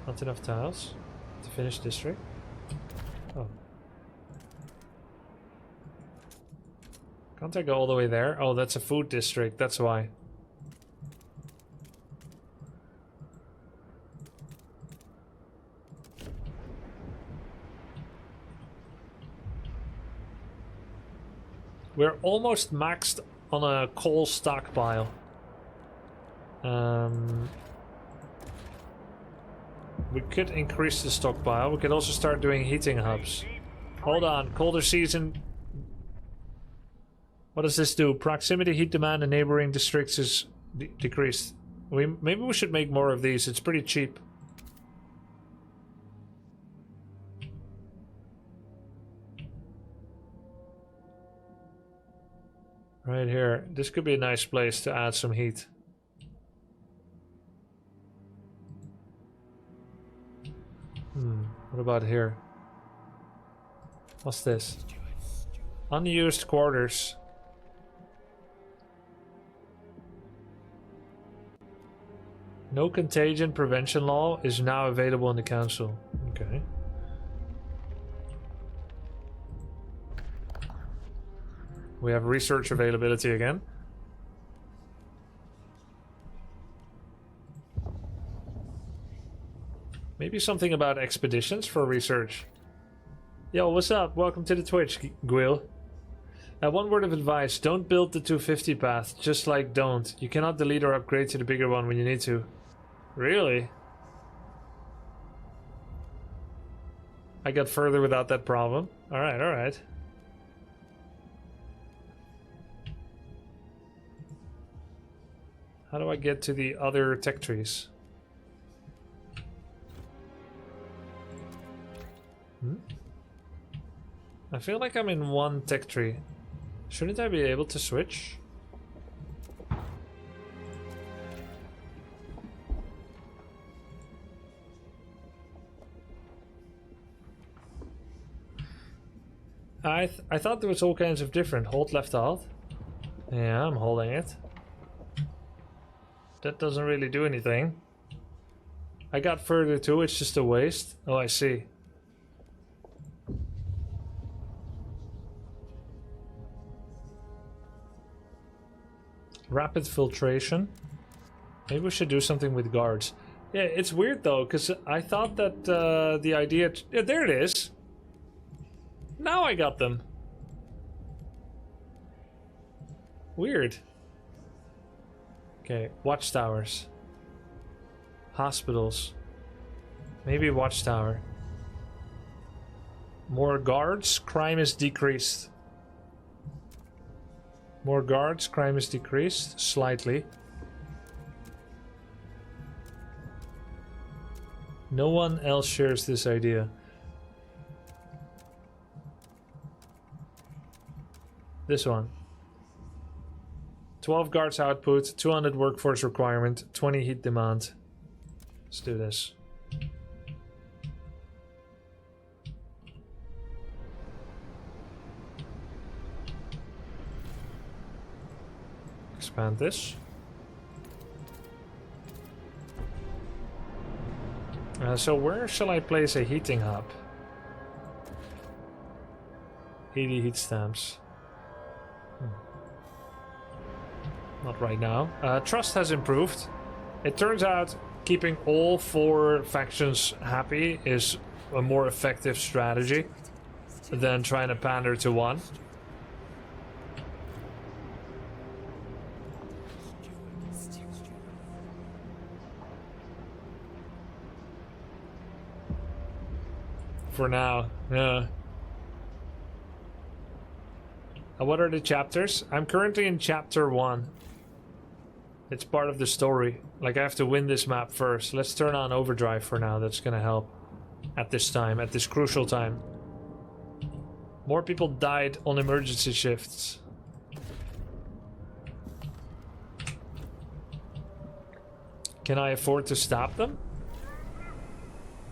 Not enough tiles to finish district. Oh. Can't I go all the way there? Oh, that's a food district, that's why. We're almost maxed on a coal stockpile. We could increase the stockpile. We could also start doing heating hubs. Hold on, colder season. What does this do? Proximity heat demand in neighboring districts is decreased. Maybe we should make more of these. It's pretty cheap. Right here. This could be a nice place to add some heat. What about here? What's this? Unused quarters. No contagion prevention law is now available in the council. Okay. We have research availability again. Maybe something about expeditions for research. Yo, what's up? Welcome to the Twitch, Gwil. One word of advice. Don't build the 250 path. Just like don't. You cannot delete or upgrade to the bigger one when you need to. Really? I got further without that problem. Alright, alright. How do I get to the other tech trees? I feel like I'm in one tech tree. Shouldn't I be able to switch? I thought there was all kinds of different. Hold left alt. Yeah, I'm holding it. That doesn't really do anything. I got further too, it's just a waste. Oh, I see. Rapid filtration. Maybe we should do something with guards. Yeah, it's weird though, because I thought that the idea... Yeah, there it is. Now I got them. Weird. Okay, watchtowers. Hospitals. Maybe watchtower. More guards, crime is decreased. More guards, crime is decreased slightly. No one else shares this idea. This one. 12 guards output, 200 workforce requirement, 20 heat demand. Let's do this. Expand this. So where shall I place a heating hub? 80 heat stamps. Not right now. Trust has improved. It turns out keeping all 4 factions happy is a more effective strategy than trying to pander to one. For now, yeah. What are the chapters? I'm currently in chapter 1. It's part of the story. Like, I have to win this map first. Let's turn on overdrive for now. That's gonna help at this time, at this crucial time. More people died on emergency shifts. Can I afford to stop them?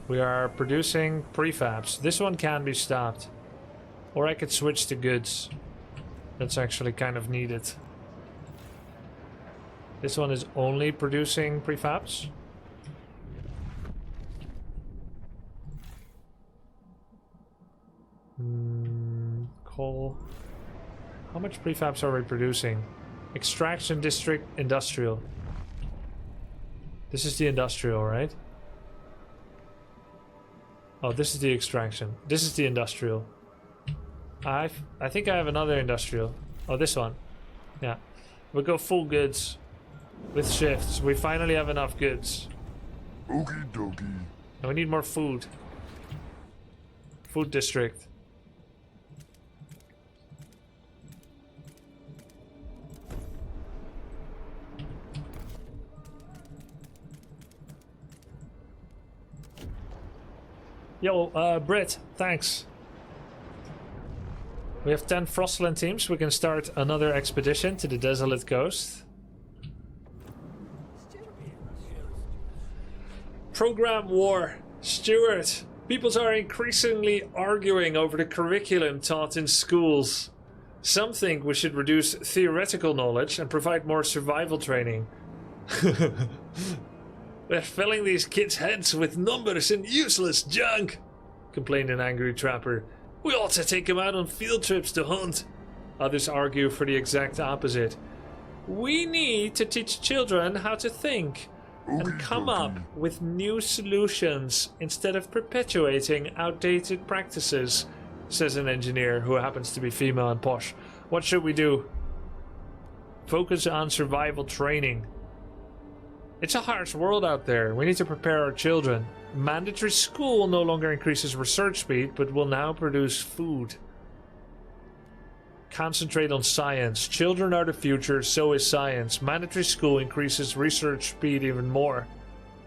We are producing prefabs. This one can be stopped. Or I could switch to goods. That's actually kind of needed. This one is only producing prefabs. Coal. How much prefabs are we producing? Extraction district, industrial. This is the industrial, right? Oh, this is the extraction. This is the industrial. I think I have another industrial. Oh, this one. Yeah. We'll go full goods. With shifts. We finally have enough goods. Okie dokie. And we need more food. Food district. Yo, Brit, thanks. We have 10 Frostland teams. We can start another expedition to the desolate coast. Program war. Stuart. Peoples are increasingly arguing over the curriculum taught in schools. Some think we should reduce theoretical knowledge and provide more survival training. They're filling these kids' heads with numbers and useless junk, complained an angry trapper. We ought to take them out on field trips to hunt. Others argue for the exact opposite. We need to teach children how to think and come up with new solutions instead of perpetuating outdated practices, says an engineer who happens to be female and posh. What should we do? Focus on survival training. It's a harsh world out there. We need to prepare our children. Mandatory school no longer increases research speed, but will now produce food. Concentrate on science. Children are the future, so is science. Mandatory school increases research speed even more.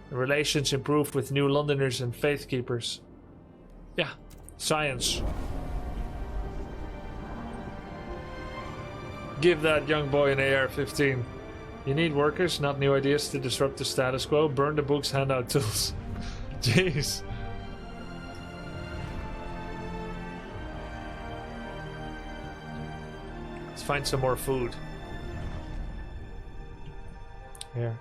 The relations improved with New Londoners and Faith Keepers. Yeah, science. Give that young boy an AR-15. You need workers, not new ideas to disrupt the status quo. Burn the books, hand out tools. Jeez. find some more food. Here.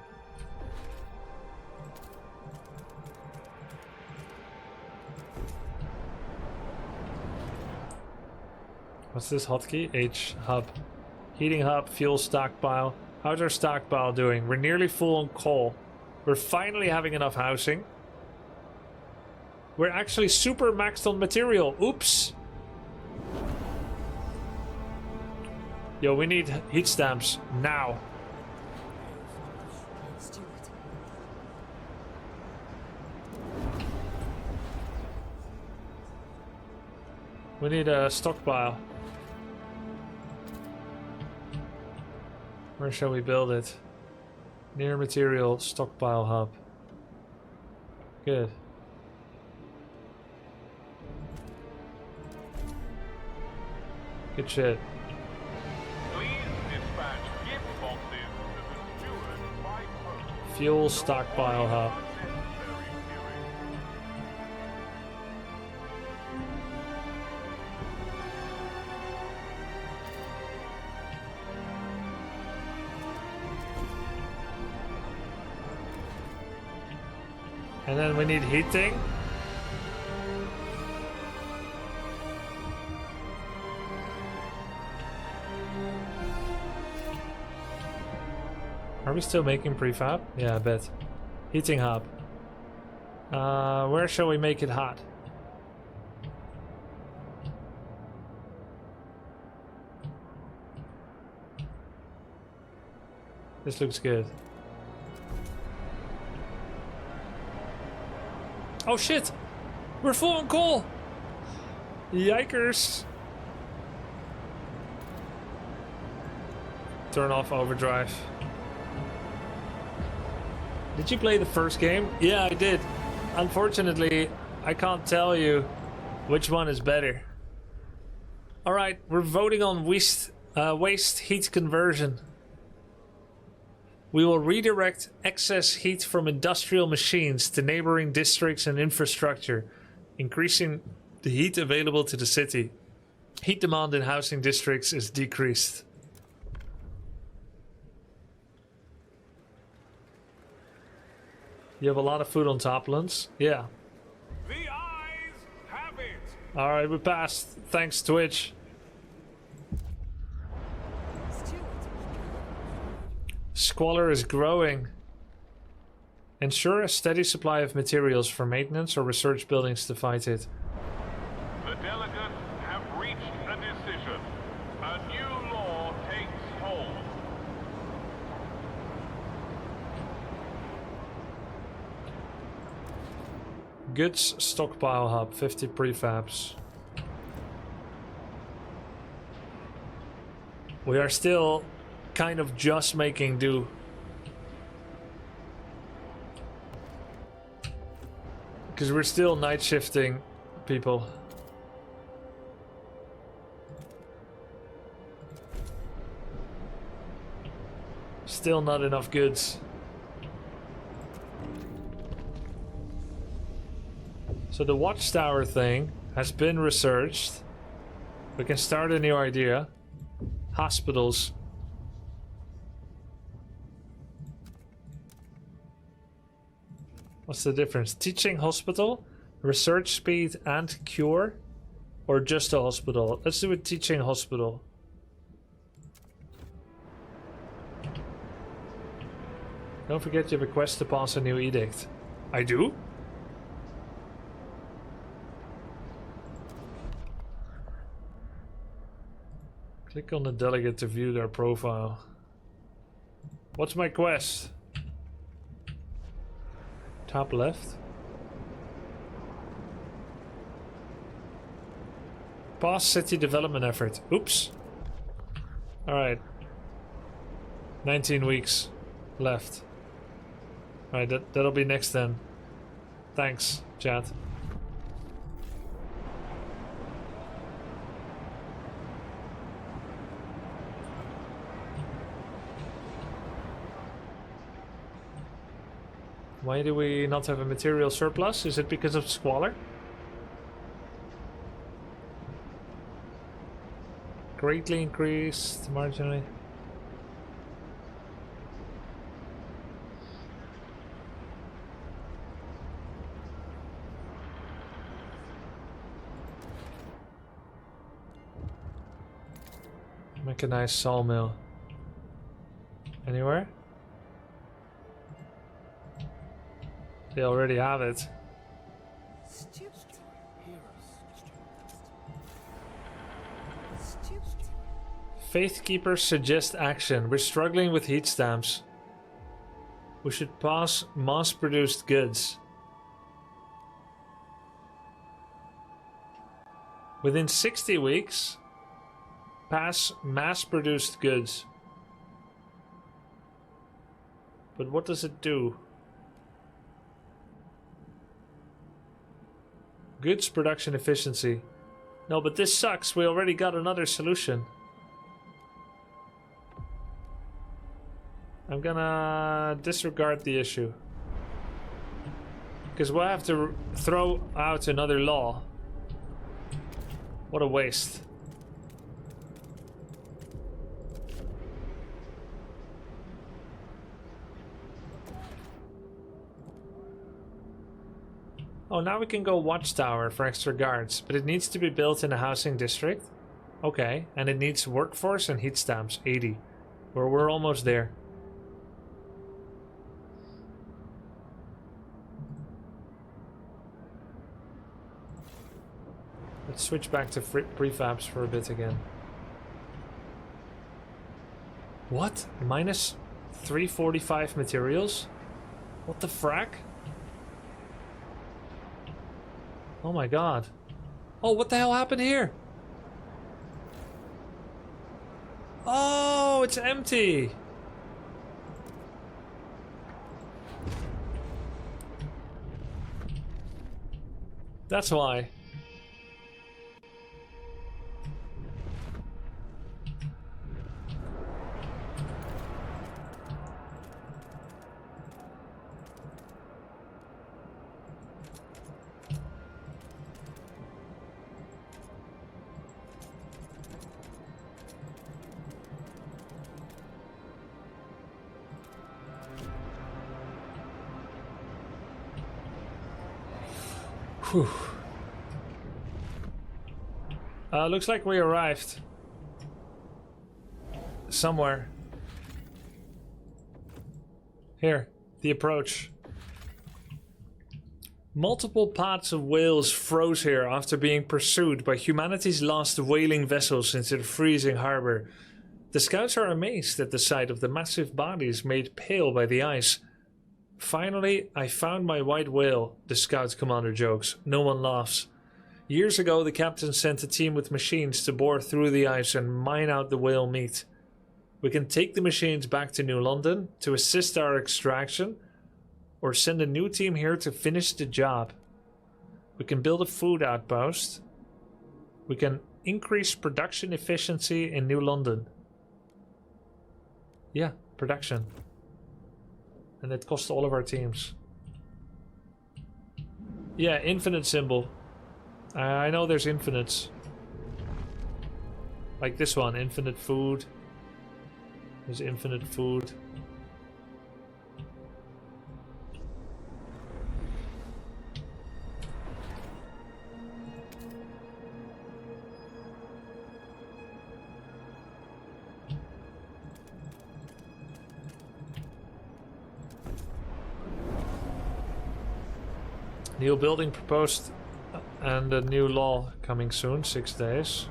What's this hotkey? H hub. Heating hub, fuel stockpile. How's our stockpile doing? We're nearly full on coal. We're finally having enough housing. We're actually super maxed on material. Oops. Yo, we need heat stamps now. We need a stockpile. Where shall we build it? Near material stockpile hub. Good. Good shit. Please dispatch gift boxes to the steward by post. Fuel stockpile hub. Unnecessary queuing. And then we need heating. Are we still making prefab? Yeah, I bet. Heating hub. Where shall we make it hot? This looks good. Oh shit! We're full on coal! Yikers! Turn off overdrive. Did you play the first game? Yeah, I did. Unfortunately, I can't tell you which one is better. Alright, we're voting on waste heat conversion. We will redirect excess heat from industrial machines to neighboring districts and infrastructure, increasing the heat available to the city. Heat demand in housing districts is decreased. You have a lot of food on Toplands? Yeah. The eyes have it. Alright, we passed. Thanks, Twitch. Squalor is growing. Ensure a steady supply of materials for maintenance or research buildings to fight it. The delegates have reached a decision. A new law takes hold. Goods stockpile hub, 50 prefabs. We are still kind of just making do. Because we're still night shifting people. Still not enough goods. So the watchtower thing has been researched. We can start a new idea. Hospitals. What's the difference? Teaching hospital, research speed and cure, or just a hospital? Let's do a teaching hospital. Don't forget you have a quest to pass a new edict. I do? Click on the delegate to view their profile. What's my quest? Top left. Past city development effort. Oops. Alright. 19 weeks left. Alright, that'll be next then. Thanks, chat. Why do we not have a material surplus? Is it because of squalor? greatly increased marginally. Mechanized sawmill. Anywhere? They already have it. Faithkeepers suggest action. We're struggling with heat stamps. We should pass mass-produced goods. Within 60 weeks, pass mass-produced goods. But what does it do? Goods production efficiency. No, but this sucks. We already got another solution. I'm gonna disregard the issue. Because we'll have to throw out another law. What a waste. Oh, now we can go watchtower for extra guards, but it needs to be built in a housing district. Okay, and it needs workforce and heat stamps, 80. We're almost there. Let's switch back to prefabs for a bit again. What? Minus 345 materials? What the frack? Oh my god. Oh, what the hell happened here? Oh, it's empty. That's why. Whew. Looks like we arrived. Somewhere. Here, the approach. Multiple pods of whales froze here after being pursued by humanity's last whaling vessels into the freezing harbor. The scouts are amazed at the sight of the massive bodies made pale by the ice. Finally, I found my white whale, the scout commander jokes. No one laughs. Years ago, the captain sent a team with machines to bore through the ice and mine out the whale meat. We can take the machines back to New London to assist our extraction, or send a new team here to finish the job. We can build a food outpost. We can increase production efficiency in New London. Yeah, production. And it costs all of our teams. Yeah, infinite symbol. I know there's infinites. Like this one, infinite food. There's infinite food. New building proposed and a new law coming soon, 6 days.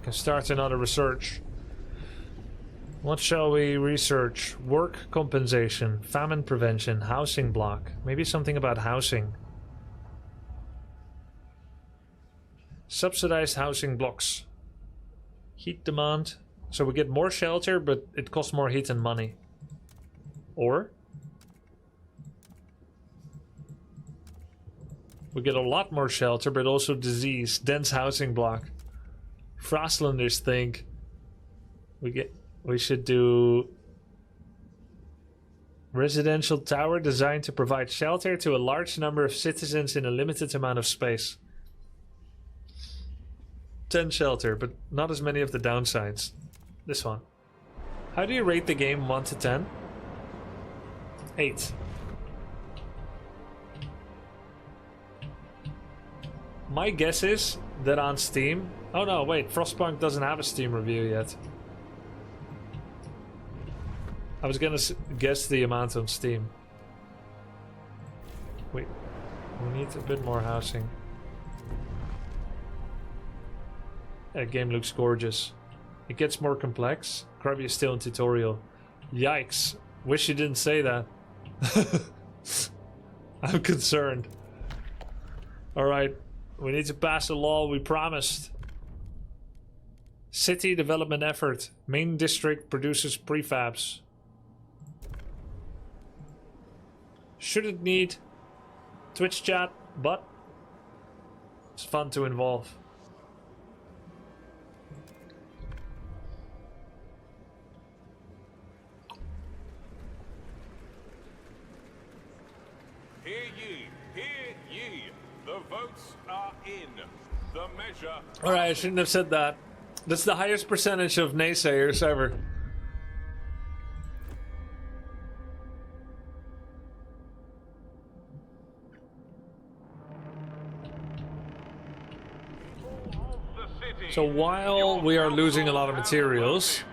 Can start another research. What shall we research? Work compensation, famine prevention, housing block. Maybe something about housing. Subsidized housing blocks. Heat demand. So we get more shelter, but it costs more heat and money. Or we get a lot more shelter, but also disease. Dense housing block. Frostlanders think we should do Residential tower designed to provide shelter to a large number of citizens in a limited amount of space. 10 shelter, but not as many of the downsides. This one. How do you rate the game 1 to 10? 8. My guess is that on Steam... Oh no, wait, Frostpunk doesn't have a Steam review yet. I was gonna guess the amount on Steam. Wait, we need a bit more housing. That game looks gorgeous. It gets more complex. Kirby is still in tutorial. Yikes. Wish you didn't say that. I'm concerned. Alright. We need to pass a law we promised. City development effort. Main district produces prefabs. Shouldn't need Twitch chat, but it's fun to involve. Hear ye, hear ye. The votes are in. The measure. Alright, I shouldn't have said that. That's the highest percentage of naysayers ever. So while we are losing a lot of materials,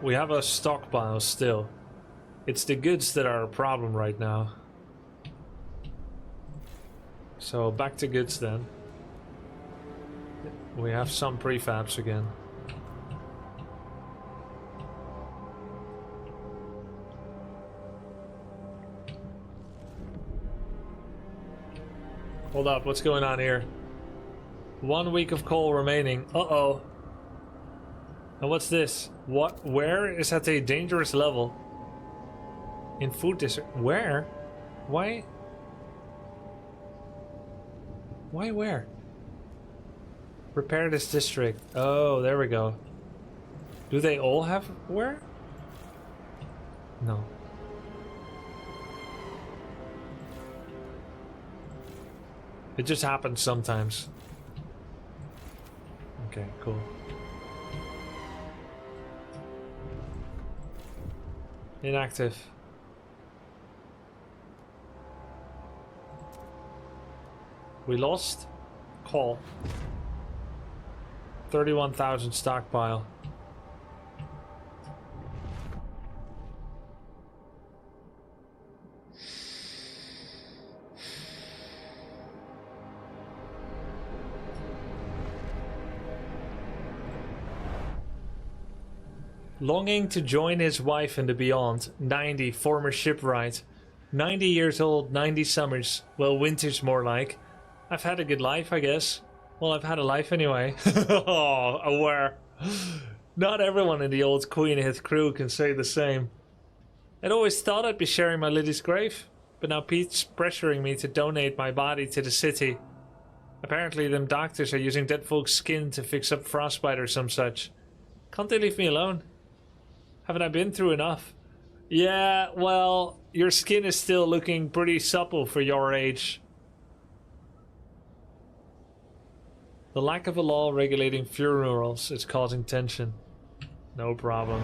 we have a stockpile still. It's the goods that are a problem right now. So back to goods then. We have some prefabs again. Hold up, what's going on here? 1 week of coal remaining. Uh-oh. And what's this? What? Where is at a dangerous level? In food district. Where? Why? Why where? Repair this district. Oh, there we go. Do they all have where? No. It just happens sometimes. Okay, cool. Inactive. We lost. Call. 31,000 stockpile. Longing to join his wife in the beyond. 90, former shipwright. 90 years old, 90 summers. Well, winter's more like. I've had a good life, I guess. Well, I've had a life anyway. Oh, aware. Not everyone in the old Queen Hith crew can say the same. I'd always thought I'd be sharing my Lily's grave, but now Pete's pressuring me to donate my body to the city. Apparently them doctors are using dead folks' skin to fix up frostbite or some such. Can't they leave me alone? Haven't I been through enough? Yeah, well, your skin is still looking pretty supple for your age. The lack of a law regulating funerals is causing tension. No problem.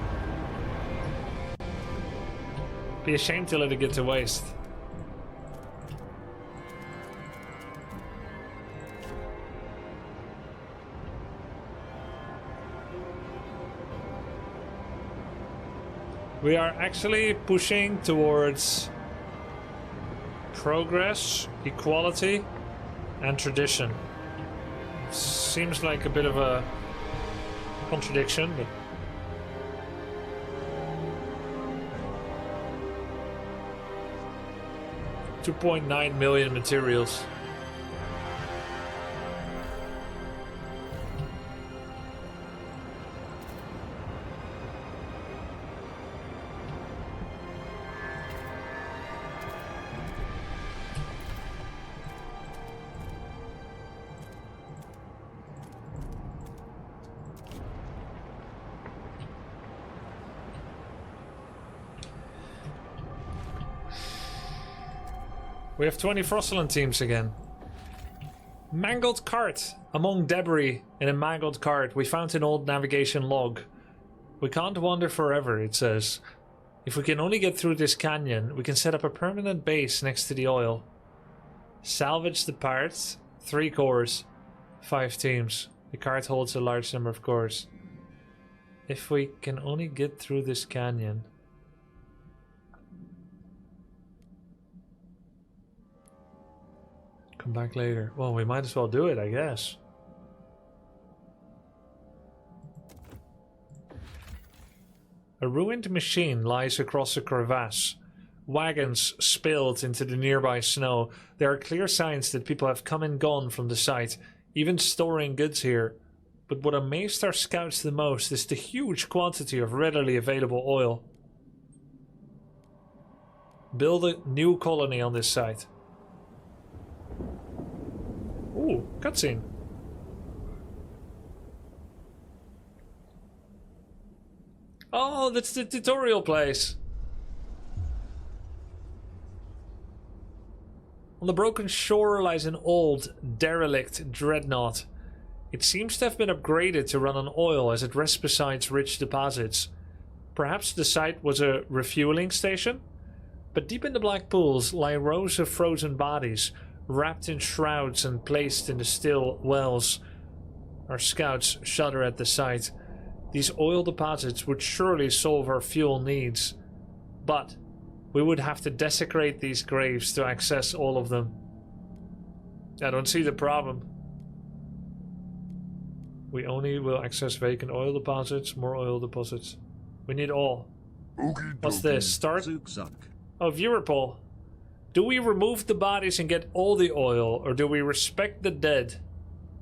Be ashamed to let it get to waste. We are actually pushing towards progress, equality, and tradition. Seems like a bit of a contradiction, but... $2.9 million materials. We have 20 Frostland teams again. Mangled cart. Among debris in a mangled cart, we found an old navigation log. We can't wander forever, it says. If we can only get through this canyon, we can set up a permanent base next to the oil. Salvage the parts. 3 cores. 5 teams. The cart holds a large number of cores. If we can only get through this canyon... Come back later. Well, we might as well do it, I guess. A ruined machine lies across a crevasse. Wagons spilled into the nearby snow. There are clear signs that people have come and gone from the site, even storing goods here. But what amazed our scouts the most is the huge quantity of readily available oil. Build a new colony on this site. Ooh, cutscene. Oh, that's the tutorial place. On the broken shore lies an old, derelict dreadnought. It seems to have been upgraded to run on oil as it rests beside rich deposits. Perhaps the site was a refueling station? But deep in the black pools lie rows of frozen bodies, wrapped in shrouds and placed in the still wells. Our scouts shudder at the sight. These oil deposits would surely solve our fuel needs. But we would have to desecrate these graves to access all of them. I don't see the problem. We only will access vacant oil deposits, more oil deposits. We need all. Okie What's dokie. this? Start? Zugzug. Oh, viewer poll. Do we remove the bodies and get all the oil, or do we respect the dead